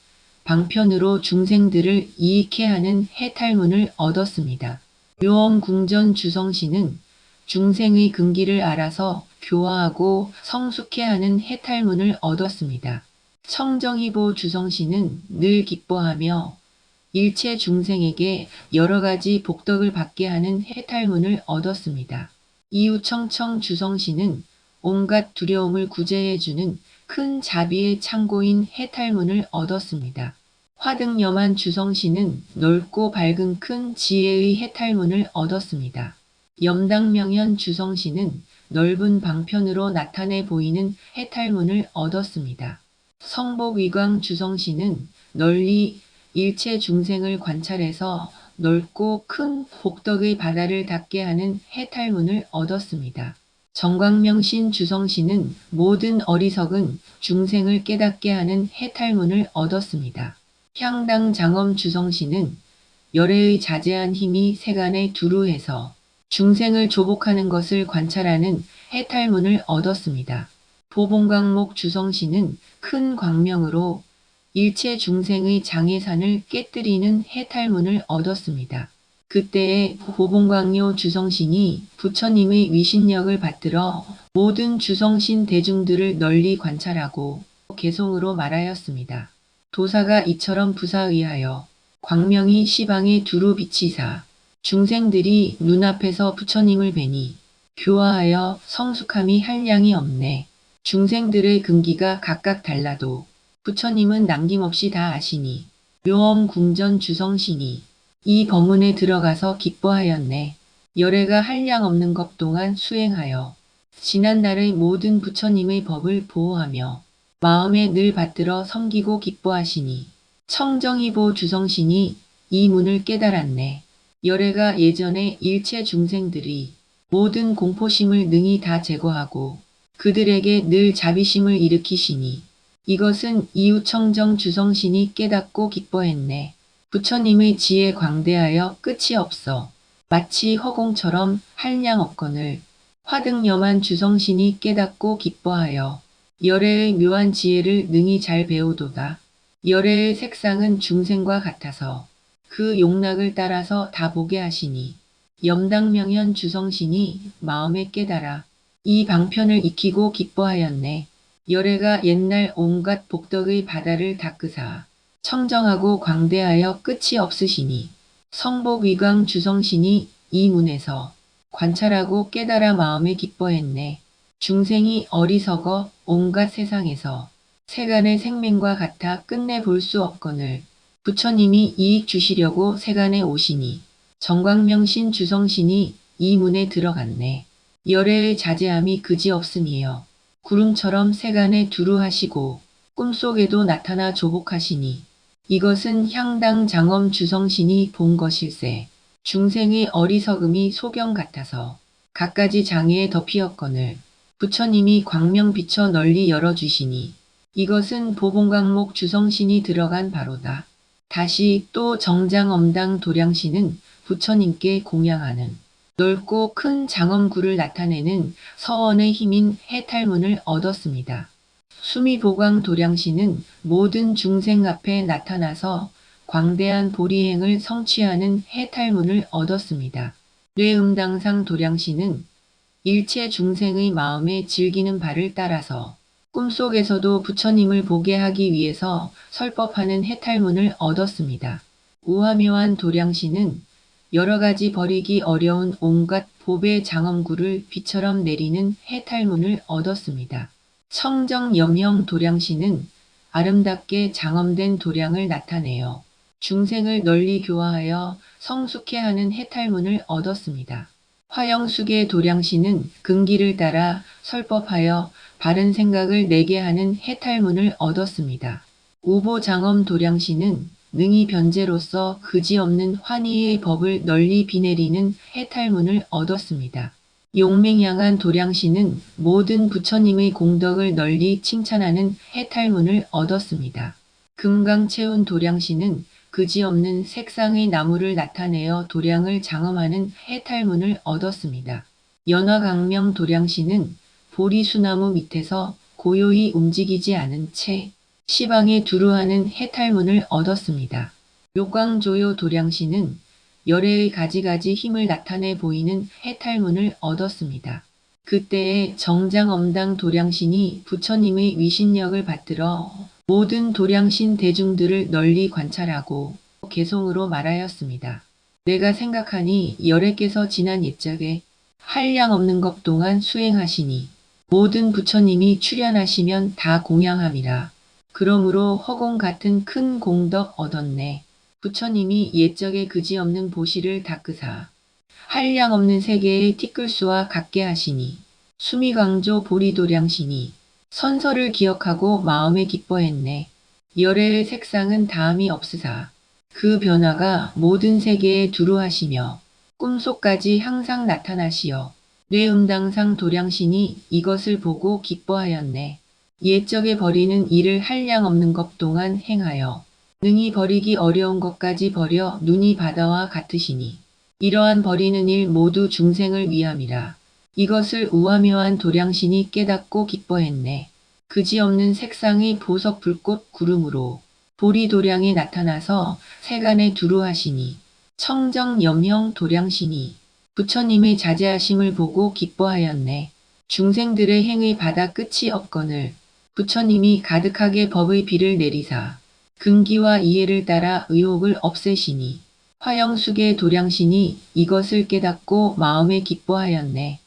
방편으로 중생들을 이익해 하는 해탈문을 얻었습니다. 묘엄궁전 주성신은 중생의 근기를 알아서 교화하고 성숙해 하는 해탈문을 얻었습니다. 청정희보 주성신은 늘 기뻐하며 일체 중생에게 여러 가지 복덕을 받게 하는 해탈문을 얻었습니다. 이우청청 주성신은 온갖 두려움을 구제해주는 큰 자비의 창고인 해탈문을 얻었습니다. 화등염한 주성씨는 넓고 밝은 큰 지혜의 해탈문을 얻었습니다. 염당명현 주성씨는 넓은 방편으로 나타내 보이는 해탈문을 얻었습니다. 성복위광 주성씨는 널리 일체 중생을 관찰해서 넓고 큰 복덕의 바다를 닿게 하는 해탈문을 얻었습니다. 정광명신 주성씨는 모든 어리석은 중생을 깨닫게 하는 해탈문을 얻었습니다. 향당장엄 주성씨는 열애의 자제한 힘이 세간에 두루해서 중생을 조복하는 것을 관찰하는 해탈문을 얻었습니다. 보봉광목 주성씨는 큰 광명으로 일체 중생의 장애산을 깨뜨리는 해탈문을 얻었습니다. 그때에 보봉광요 주성신이 부처님의 위신력을 받들어 모든 주성신 대중들을 널리 관찰하고 개송으로 말하였습니다. 도사가 이처럼 부사의하여 광명이 시방에 두루 비치사 중생들이 눈앞에서 부처님을 뵈니 교화하여 성숙함이 한량이 없네. 중생들의 근기가 각각 달라도 부처님은 남김없이 다 아시니 묘엄궁전 주성신이 이 법문에 들어가서 기뻐하였네. 열애가 한량 없는 것 동안 수행하여 지난날의 모든 부처님의 법을 보호하며 마음에 늘 받들어 섬기고 기뻐하시니 청정이보 주성신이 이 문을 깨달았네. 열애가 예전에 일체 중생들이 모든 공포심을 능히 다 제거하고 그들에게 늘 자비심을 일으키시니 이것은 이우청정 주성신이 깨닫고 기뻐했네. 부처님의 지혜 광대하여 끝이 없어 마치 허공처럼 한량 없거늘 화등염한 주성신이 깨닫고 기뻐하여 열애의 묘한 지혜를 능히 잘 배우도다. 열애의 색상은 중생과 같아서 그 용락을 따라서 다 보게 하시니 염당명현 주성신이 마음에 깨달아 이 방편을 익히고 기뻐하였네. 열애가 옛날 온갖 복덕의 바다를 닦으사 청정하고 광대하여 끝이 없으시니 성복위광 주성신이 이 문에서 관찰하고 깨달아 마음에 기뻐했네. 중생이 어리석어 온갖 세상에서 세간의 생명과 같아 끝내 볼 수 없거늘 부처님이 이익 주시려고 세간에 오시니 정광명신 주성신이 이 문에 들어갔네. 열애의 자제함이 그지없음이여 구름처럼 세간에 두루하시고 꿈속에도 나타나 조복하시니 이것은 향당 장엄 주성신이 본 것일세. 중생의 어리석음이 소경 같아서 갖가지 장애에 덮이었거늘 부처님이 광명 비춰 널리 열어주시니 이것은 보봉광목 주성신이 들어간 바로다. 다시 또 정장엄당 도량신은 부처님께 공양하는 넓고 큰 장엄구를 나타내는 서원의 힘인 해탈문을 얻었습니다. 수미보광 도량신은 모든 중생 앞에 나타나서 광대한 보리행을 성취하는 해탈문을 얻었습니다. 뇌음당상 도량신은 일체 중생의 마음에 즐기는 바를 따라서 꿈속에서도 부처님을 보게 하기 위해서 설법하는 해탈문을 얻었습니다. 우화묘한 도량신은 여러 가지 버리기 어려운 온갖 보배 장엄구를 비처럼 내리는 해탈문을 얻었습니다. 청정염형 도량신은 아름답게 장엄된 도량을 나타내어 중생을 널리 교화하여 성숙해 하는 해탈문을 얻었습니다. 화영숙의 도량신은 근기를 따라 설법하여 바른 생각을 내게 하는 해탈문을 얻었습니다. 우보장엄 도량신은 능히 변제로서 그지없는 환희의 법을 널리 비내리는 해탈문을 얻었습니다. 용맹양한 도량신은 모든 부처님의 공덕을 널리 칭찬하는 해탈문을 얻었습니다. 금강채운 도량신은 그지없는 색상의 나무를 나타내어 도량을 장엄하는 해탈문을 얻었습니다. 연화강명 도량신은 보리수나무 밑에서 고요히 움직이지 않은 채 시방에 두루하는 해탈문을 얻었습니다. 묘광조요 도량신은 열애의 가지가지 힘을 나타내 보이는 해탈문을 얻었습니다. 그때에 정장엄당 도량신이 부처님의 위신력을 받들어 모든 도량신 대중들을 널리 관찰하고 개송으로 말하였습니다. 내가 생각하니 열애께서 지난 옛적에 한량 없는 것 동안 수행하시니 모든 부처님이 출연하시면 다 공양함이라. 그러므로 허공 같은 큰 공덕 얻었네. 부처님이 옛적에 그지없는 보시를 닦으사 한량없는 세계의 티끌수와 같게 하시니 수미광조 보리도량시니 선서를 기억하고 마음에 기뻐했네. 열애의 색상은 다음이 없으사 그 변화가 모든 세계에 두루하시며 꿈속까지 항상 나타나시어 뇌음당상 도량신이 이것을 보고 기뻐하였네. 옛적에 버리는 일을 한량없는 것 동안 행하여 능히 버리기 어려운 것까지 버려 눈이 바다와 같으시니 이러한 버리는 일 모두 중생을 위함이라. 이것을 우아묘한 도량신이 깨닫고 기뻐했네. 그지없는 색상의 보석 불꽃 구름으로 보리도량이 나타나서 세간에 두루하시니 청정 염형 도량신이 부처님의 자제하심을 보고 기뻐하였네. 중생들의 행의 바다 끝이 없거늘 부처님이 가득하게 법의 비를 내리사 근기와 이해를 따라 의혹을 없애시니 화영숙의 도량신이 이것을 깨닫고 마음에 기뻐하였네.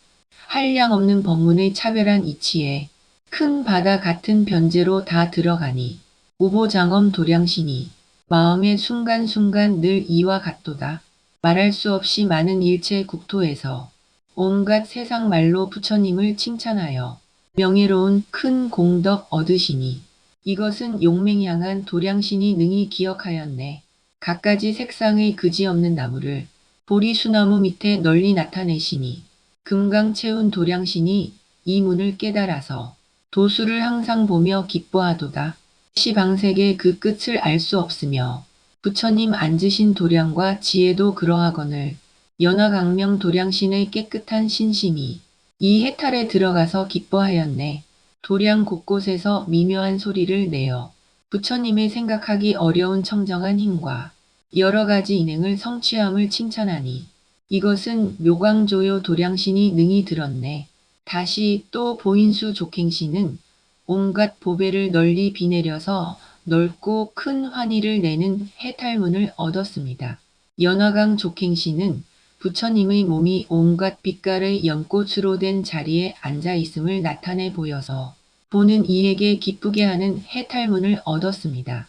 한량없는 법문의 차별한 이치에 큰 바다 같은 변제로 다 들어가니 우보장엄 도량신이 마음의 순간순간 늘 이와 같도다. 말할 수 없이 많은 일체 국토에서 온갖 세상 말로 부처님을 칭찬하여 명예로운 큰 공덕 얻으시니 이것은 용맹향한 도량신이 능히 기억하였네. 갖가지 색상의 그지없는 나무를 보리수나무 밑에 널리 나타내시니 금강 채운 도량신이 이 문을 깨달아서 도수를 항상 보며 기뻐하도다. 시방색의 그 끝을 알 수 없으며 부처님 앉으신 도량과 지혜도 그러하거늘 연화강명 도량신의 깨끗한 신심이 이 해탈에 들어가서 기뻐하였네. 도량 곳곳에서 미묘한 소리를 내어 부처님의 생각하기 어려운 청정한 힘과 여러 가지 인행을 성취함을 칭찬하니 이것은 묘광조요 도량신이 능히 들었네. 다시 또 보인수 족행신은 온갖 보배를 널리 비내려서 넓고 큰 환희를 내는 해탈문을 얻었습니다. 연화강 족행신은 부처님의 몸이 온갖 빛깔의 연꽃으로 된 자리에 앉아 있음을 나타내 보여서 보는 이에게 기쁘게 하는 해탈문을 얻었습니다.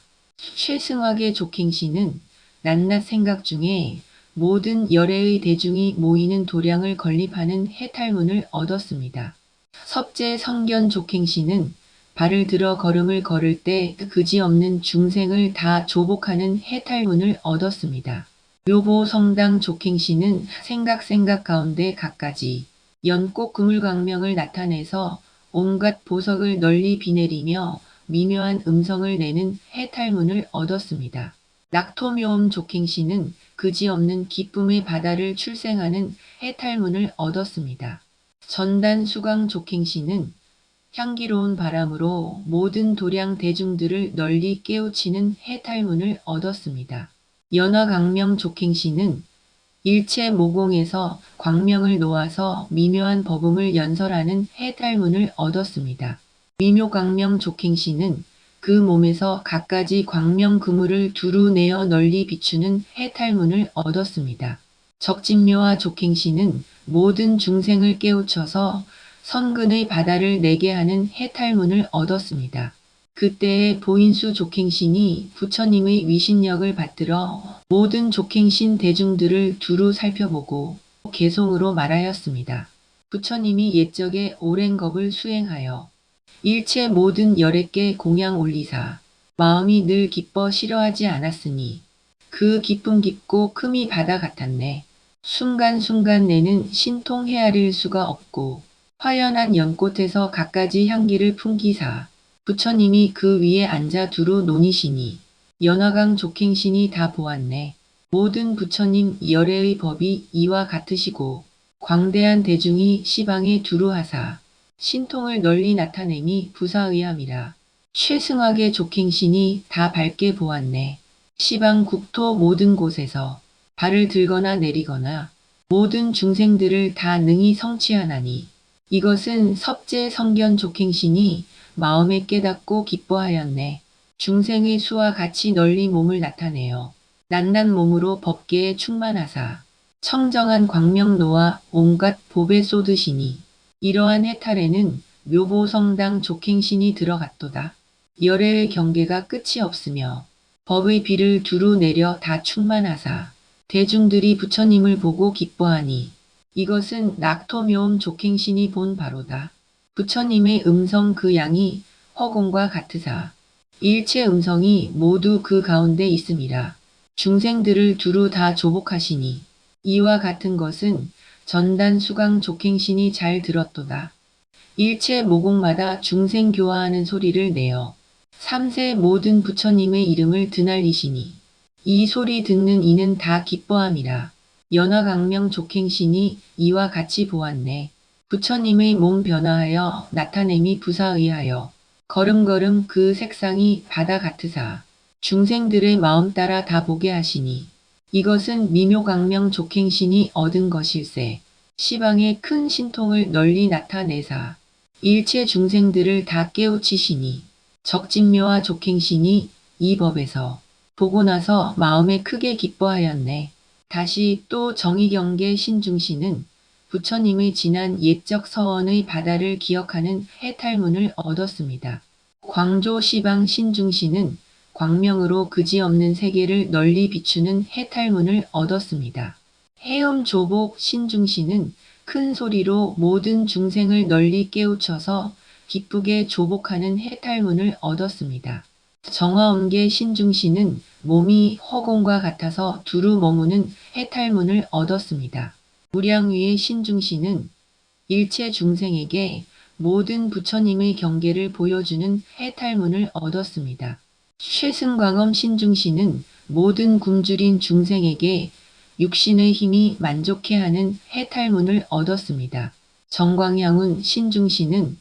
최승학의 족행신은 낱낱 생각 중에 모든 열애의 대중이 모이는 도량을 건립하는 해탈문을 얻었습니다. 섭제 성견 족행신은 발을 들어 걸음을 걸을 때 그지없는 중생을 다 조복하는 해탈문을 얻었습니다. 묘보 성당 족행신은 생각 가운데 갖가지 연꽃 그물광명을 나타내서 온갖 보석을 널리 비내리며 미묘한 음성을 내는 해탈문을 얻었습니다. 낙토묘음 족행신은 그지없는 기쁨의 바다를 출생하는 해탈문을 얻었습니다. 전단 수강 족행신은 향기로운 바람으로 모든 도량 대중들을 널리 깨우치는 해탈문을 얻었습니다. 연화광명 족행신은 일체 모공에서 광명을 놓아서 미묘한 법음을 연설하는 해탈문을 얻었습니다. 미묘광명 족행신은 그 몸에서 갖가지 광명 그물을 두루 내어 널리 비추는 해탈문을 얻었습니다. 적진묘와 족행신은 모든 중생을 깨우쳐서 선근의 바다를 내게 하는 해탈문을 얻었습니다. 그때에 보인수 족행신이 부처님의 위신력을 받들어 모든 족행신 대중들을 두루 살펴보고 개송으로 말하였습니다. 부처님이 옛적에 오랜 겁을 수행하여 일체 모든 열애께 공양 올리사 마음이 늘 기뻐 싫어하지 않았으니 그 기쁨 깊고 큼이 바다 같았네. 순간순간 내는 신통 헤아릴 수가 없고 화연한 연꽃에서 갖가지 향기를 풍기사 부처님이 그 위에 앉아 두루 논이시니 연화강 족행신이 다 보았네. 모든 부처님 열애의 법이 이와 같으시고 광대한 대중이 시방에 두루하사 신통을 널리 나타내미 부사의함이라. 최승학의 족행신이 다 밝게 보았네. 시방 국토 모든 곳에서 발을 들거나 내리거나 모든 중생들을 다 능히 성취하나니 이것은 섭제 성견 족행신이 마음에 깨닫고 기뻐하였네. 중생의 수와 같이 널리 몸을 나타내어 낱낱 몸으로 법계에 충만하사 청정한 광명로와 온갖 보배 쏟으시니 이러한 해탈에는 묘보성당 족행신이 들어갔도다. 열애의 경계가 끝이 없으며 법의 비를 두루 내려 다 충만하사 대중들이 부처님을 보고 기뻐하니 이것은 낙토묘음 족행신이 본 바로다. 부처님의 음성 그 양이 허공과 같으사 일체 음성이 모두 그 가운데 있음이라. 중생들을 두루 다 조복하시니 이와 같은 것은 전단 수강 족행신이 잘 들었도다. 일체 모공마다 중생 교화하는 소리를 내어 삼세 모든 부처님의 이름을 드날리시니 이 소리 듣는 이는 다 기뻐함이라. 연화강명 족행신이 이와 같이 보았네. 부처님의 몸 변화하여 나타냄이 부사의하여 걸음걸음 그 색상이 바다 같으사 중생들의 마음 따라 다 보게 하시니 이것은 미묘강명 족행신이 얻은 것일세. 시방의 큰 신통을 널리 나타내사 일체 중생들을 다 깨우치시니 적진묘와 족행신이 이 법에서 보고 나서 마음에 크게 기뻐하였네. 다시 또 정의경계 신중신은 부처님의 지난 옛적 서원의 바다를 기억하는 해탈문을 얻었습니다. 광조 시방 신중신은 광명으로 그지없는 세계를 널리 비추는 해탈문을 얻었습니다. 해엄 조복 신중신은 큰 소리로 모든 중생을 널리 깨우쳐서 기쁘게 조복하는 해탈문을 얻었습니다. 정화엄계 신중신은 몸이 허공과 같아서 두루 머무는 해탈문을 얻었습니다. 무량위의 신중신은 일체 중생에게 모든 부처님의 경계를 보여주는 해탈문을 얻었습니다. 최승광엄 신중신은 모든 굶주린 중생에게 육신의 힘이 만족해하는 해탈문을 얻었습니다. 정광양운 신중신은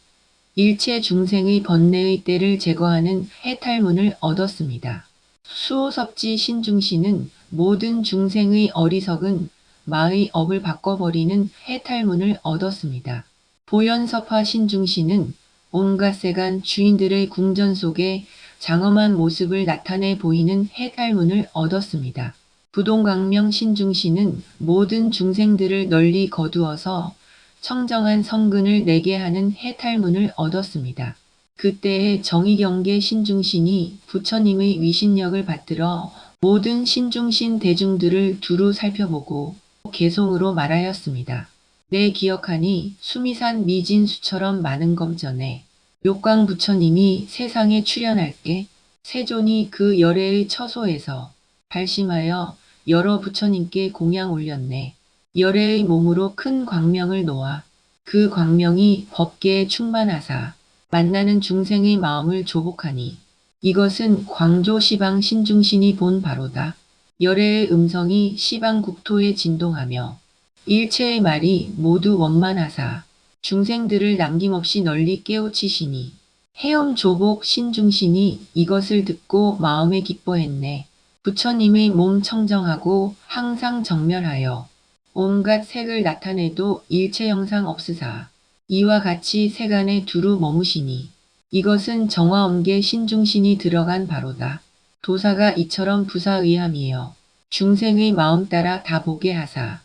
일체 중생의 번뇌의 때를 제거하는 해탈문을 얻었습니다. 수호섭지 신중신은 모든 중생의 어리석은 마의 업을 바꿔버리는 해탈문을 얻었습니다. 보현섭화 신중신은 온갖 세간 주인들의 궁전 속에 장엄한 모습을 나타내 보이는 해탈문을 얻었습니다. 부동강명 신중신은 모든 중생들을 널리 거두어서 청정한 성근을 내게 하는 해탈문을 얻었습니다. 그때의 정의경계 신중신이 부처님의 위신력을 받들어 모든 신중신 대중들을 두루 살펴보고 개송으로 말하였습니다. 내 기억하니 수미산 미진수처럼 많은 검전에 묘광 부처님이 세상에 출현할게 세존이 그 열애의 처소에서 발심하여 여러 부처님께 공양 올렸네. 열애의 몸으로 큰 광명을 놓아 그 광명이 법계에 충만하사 만나는 중생의 마음을 조복하니 이것은 광조 시방 신중신이 본 바로다. 열애의 음성이 시방 국토에 진동하며 일체의 말이 모두 원만하사 중생들을 남김없이 널리 깨우치시니 해엄 조복 신중신이 이것을 듣고 마음에 기뻐했네. 부처님의 몸 청정하고 항상 정멸하여 온갖 색을 나타내도 일체 형상 없으사 이와 같이 세간에 두루 머무시니 이것은 정화엄계 신중신이 들어간 바로다. 도사가 이처럼 부사의함이여 중생의 마음 따라 다 보게 하사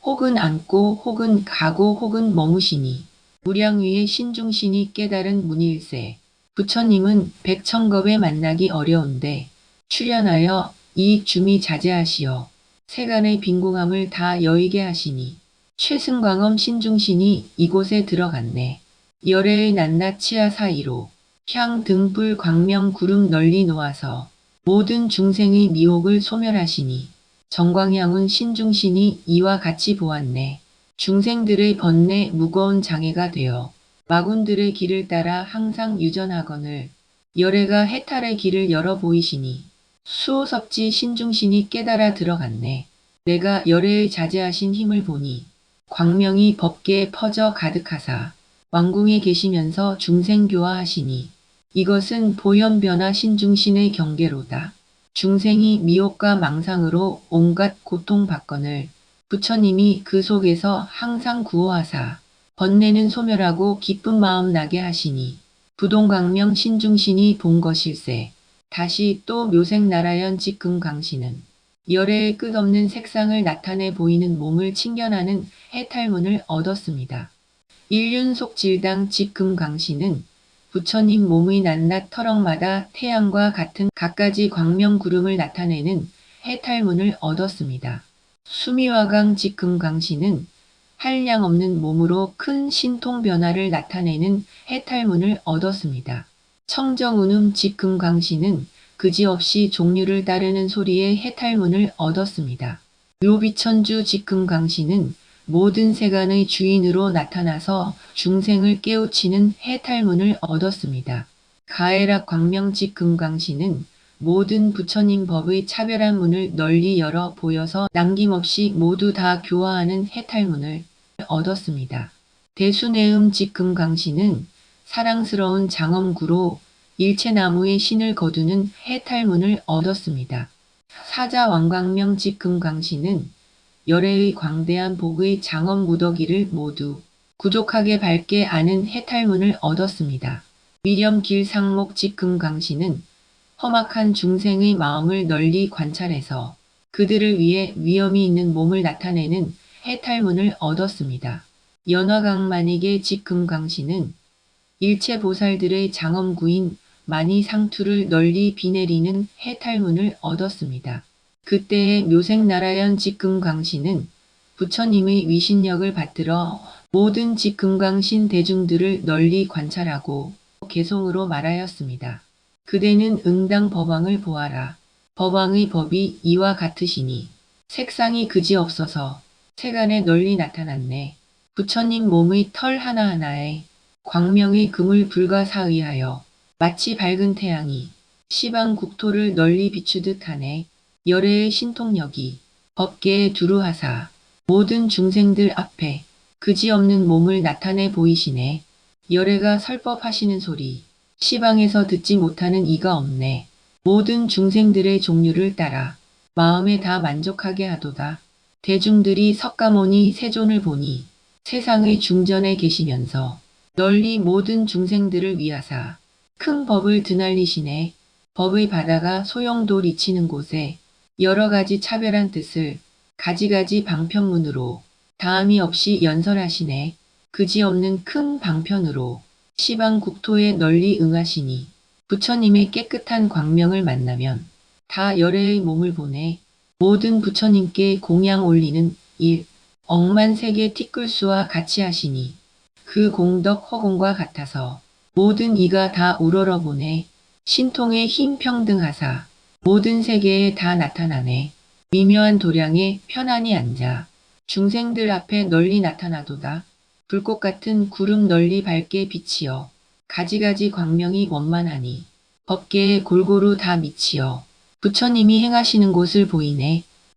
혹은 앉고 혹은 가고 혹은 머무시니 무량위의 신중신이 깨달은 문일세. 부처님은 백천겁에 만나기 어려운데 출현하여 이 줌이 자제하시어 세간의 빈궁함을 다 여의게 하시니 최승광엄 신중신이 이곳에 들어갔네. 열애의 낱낱 치아 사이로 향 등불 광명 구름 널리 놓아서 모든 중생의 미혹을 소멸하시니 정광향은 신중신이 이와 같이 보았네. 중생들의 번뇌 무거운 장애가 되어 마군들의 길을 따라 항상 유전하거늘 열애가 해탈의 길을 열어 보이시니 수호섭지 신중신이 깨달아 들어갔네. 내가 열애의 자제하신 힘을 보니 광명이 법계에 퍼져 가득하사 왕궁에 계시면서 중생교화하시니 이것은 보현변화 신중신의 경계로다. 중생이 미혹과 망상으로 온갖 고통받거늘 부처님이 그 속에서 항상 구호하사 번뇌는 소멸하고 기쁜 마음 나게 하시니 부동광명 신중신이 본 것일세. 다시 또 묘색나라연 직금강신은 열애의 끝없는 색상을 나타내 보이는 몸을 칭견하는 해탈문을 얻었습니다. 일륜속 질당 직금광신은 부처님 몸의 낮낮 터럭마다 태양과 같은 갖가지 광명 구름을 나타내는 해탈문을 얻었습니다. 수미화강 직금광신은 한량없는 몸으로 큰 신통 변화를 나타내는 해탈문을 얻었습니다. 청정운음 직금광신은 그지없이 종류를 따르는 소리의 해탈문을 얻었습니다. 묘비천주 직금광신은 모든 세간의 주인으로 나타나서 중생을 깨우치는 해탈문을 얻었습니다. 가해락 광명직 금광신은 모든 부처님 법의 차별한 문을 널리 열어 보여서 남김없이 모두 다 교화하는 해탈문을 얻었습니다. 대수내음 직금광신은 사랑스러운 장엄구로 일체나무의 신을 거두는 해탈문을 얻었습니다. 사자왕광명 직금광신은 열애의 광대한 복의 장엄 무더기를 모두 구족하게 밝게 아는 해탈문을 얻었습니다. 미렴길상목 직금광신은 험악한 중생의 마음을 널리 관찰해서 그들을 위해 위험이 있는 몸을 나타내는 해탈문을 얻었습니다. 연화강만익의 직금광신은 일체 보살들의 장엄구인 만이상투를 널리 비내리는 해탈문을 얻었습니다. 그때의 묘생나라연 직금광신은 부처님의 위신력을 받들어 모든 직금광신 대중들을 널리 관찰하고 개송으로 말하였습니다. 그대는 응당 법왕을 보아라. 법왕의 법이 이와 같으시니 색상이 그지없어서 세간에 널리 나타났네. 부처님 몸의 털 하나하나에 광명의 금을 불가사의하여 마치 밝은 태양이 시방 국토를 널리 비추듯 하네. 열애의 신통력이 법계에 두루하사 모든 중생들 앞에 그지없는 몸을 나타내 보이시네. 열애가 설법하시는 소리 시방에서 듣지 못하는 이가 없네. 모든 중생들의 종류를 따라 마음에 다 만족하게 하도다. 대중들이 석가모니 세존을 보니 세상의 중전에 계시면서 널리 모든 중생들을 위하사 큰 법을 드날리시네. 법의 바다가 소용돌 이치는 곳에 여러 가지 차별한 뜻을 가지가지 방편문으로 다함이 없이 연설하시네. 그지없는 큰 방편으로 시방 국토에 널리 응하시니 부처님의 깨끗한 광명을 만나면 다 열애의 몸을 보내 모든 부처님께 공양 올리는 일 억만 세계 티끌수와 같이 하시니 그 공덕 허공과 같아서 모든 이가 다 우러러 보내 신통의 힘 평등하사 모든 세계에 다 나타나네. 미묘한 도량에 편안히 앉아 중생들 앞에 널리 나타나도다. 불꽃 같은 구름 널리 밝게 비치어 가지가지 광명이 원만하니 법계에 골고루 다 미치어 부처님이 행하시는 곳을 보이네.